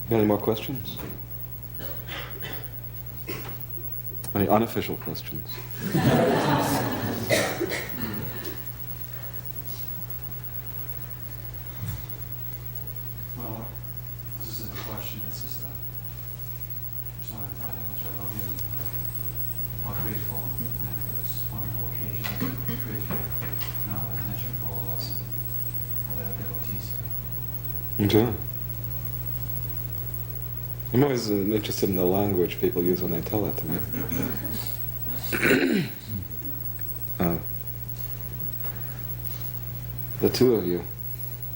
Any more questions? Any unofficial questions? Well, this isn't a question, it's just a... I just wanted to tell you how much I love you and how grateful I am for this wonderful occasion that created now an attention for all of us and all the other devotees here. Okay. I'm always interested in the language people use when they tell that to me. The two of you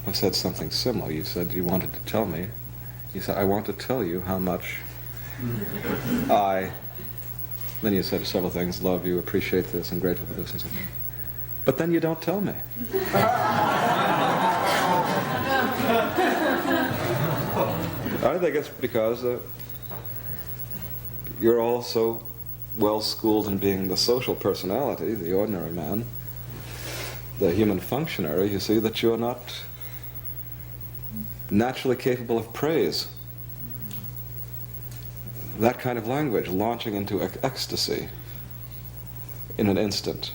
have said something similar. You said you wanted to tell me. You said, I want to tell you how much I... Then you said several things, love you, appreciate this, and grateful for this, and so on. But then you don't tell me. I think it's because you're all so well-schooled in being the social personality, the ordinary man, the human functionary, you see, that you're not naturally capable of praise. That kind of language, launching into ecstasy in an instant.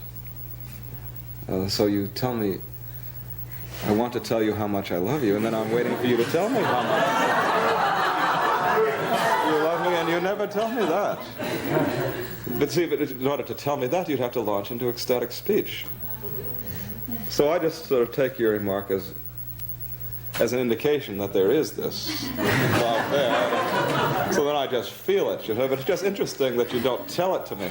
So you tell me, I want to tell you how much I love you, and then I'm waiting for you to tell me how much you love me, and you never tell me that. But see, in order to tell me that, you'd have to launch into ecstatic speech. So I just sort of take your remark as an indication that there is this love there. So then I just feel it, you know, but it's just interesting that you don't tell it to me.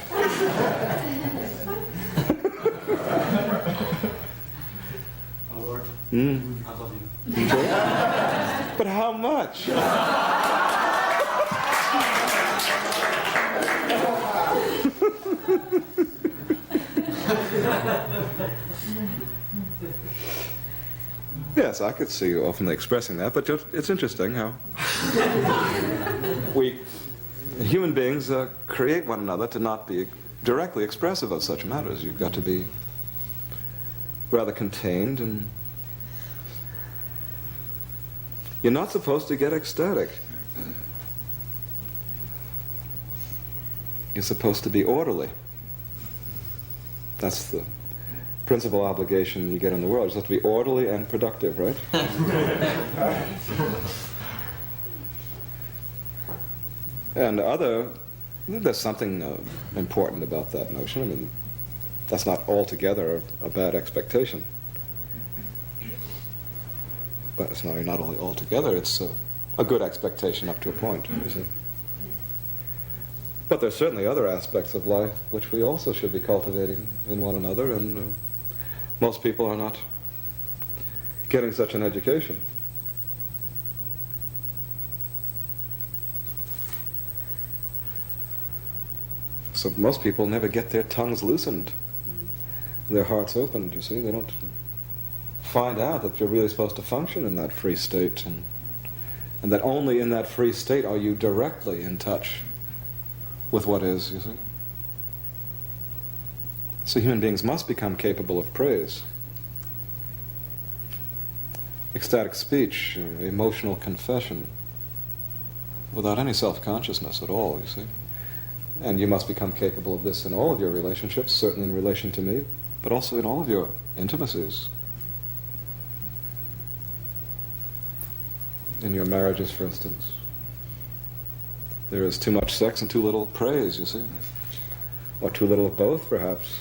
Oh Lord, I love you. But how much? Yes, I could see you often expressing that, but just, it's interesting how we, human beings, create one another to not be directly expressive of such matters. You've got to be rather contained, and you're not supposed to get ecstatic. You're supposed to be orderly. That's the principal obligation you get in the world. You're supposed to be orderly and productive, right? And there's something important about that notion. I mean, that's not altogether a bad expectation. But it's not only altogether, it's a good expectation up to a point, you see. But there's certainly other aspects of life which we also should be cultivating in one another, and most people are not getting such an education. So most people never get their tongues loosened, their hearts opened, you see. They don't find out that you're really supposed to function in that free state, and that only in that free state are you directly in touch with what is, you see. So human beings must become capable of praise, ecstatic speech, emotional confession, without any self-consciousness at all, you see. And you must become capable of this in all of your relationships, certainly in relation to me, but also in all of your intimacies. In your marriages, for instance. There is too much sex and too little praise, you see. Or too little of both, perhaps.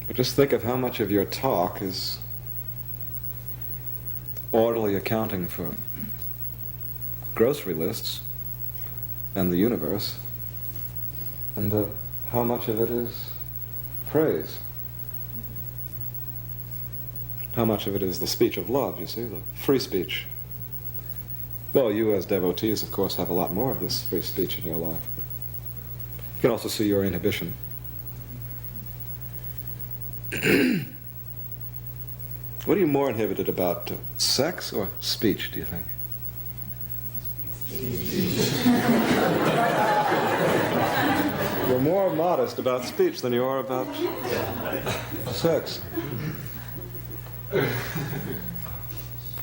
But just think of how much of your talk is orderly accounting for grocery lists and the universe, and how much of it is praise. How much of it is the speech of love, you see, the free speech. Well, you as devotees, of course, have a lot more of this free speech in your life. You can also see your inhibition. What are you more inhibited about, sex or speech, do you think? You're more modest about speech than you are about sex.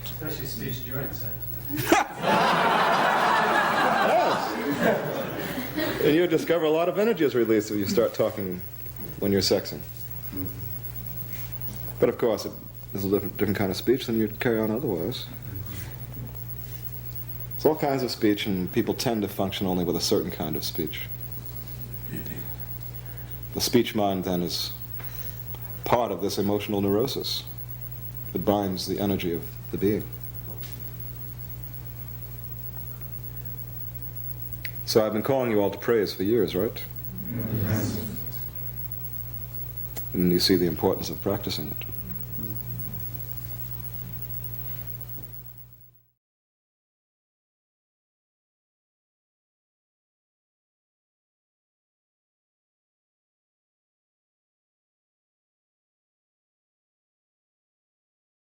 Especially speech during sex. Yes. And you discover a lot of energy is released when you start talking when you're sexing. But of course, it's a different kind of speech than you'd carry on otherwise. There's all kinds of speech, and people tend to function only with a certain kind of speech. The speech mind, then, is part of this emotional neurosis. It binds the energy of the being. So I've been calling you all to praise for years, right? Yes. And you see the importance of practicing it.